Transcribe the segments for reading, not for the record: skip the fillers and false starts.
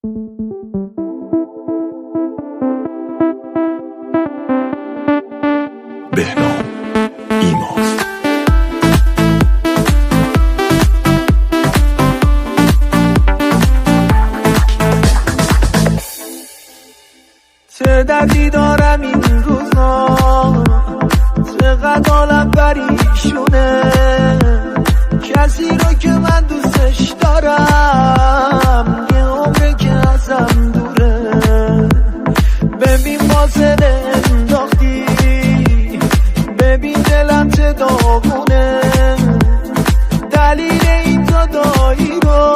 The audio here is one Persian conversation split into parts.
بهنام ایماست. چه دردی دارم این روزا، چقدر حالم پریشونه، کسی رو که من دوستش دارم یه عمره که ازم دوره. ببین فاصله انداختی، ببین دلم چه داغونه، دلیل این جدایی رو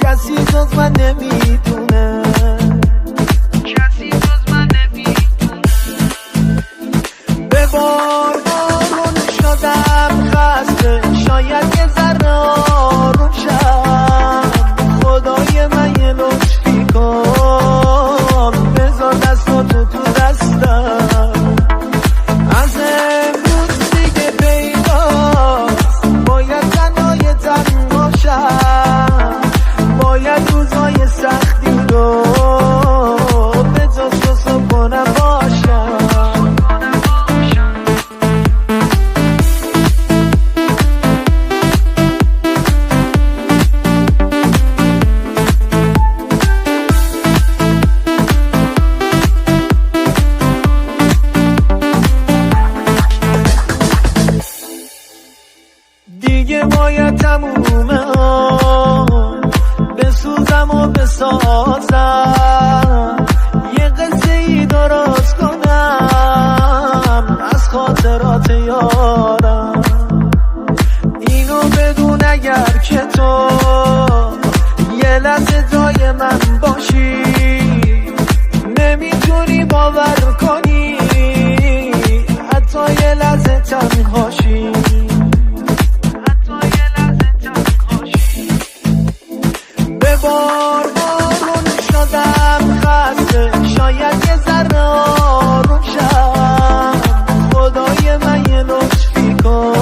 کسی جز من نمیدونه. به بار بارون شدم خسته، شاید یه ذره آروم شم. خدای من یه لطفی کن، بذار دستاتو تو دستم. از امروز دیگه پیداست، باید تنهای تن باشم، باید روزای سختی رو به جز تو صبحانه باشم. دیگه باید تمومه ها، بسوزم و بسازم، یه قصه ای درست کنم از خاطرات یارم. اینو بدون اگر که تو یه لحظه جای من باشی، نمیتونی باور کنی حتی یه لحظه تنهاشی. به بار بارون شدم خسته، شاید یه ذره آروم شم. خدای من یه لطفی کن،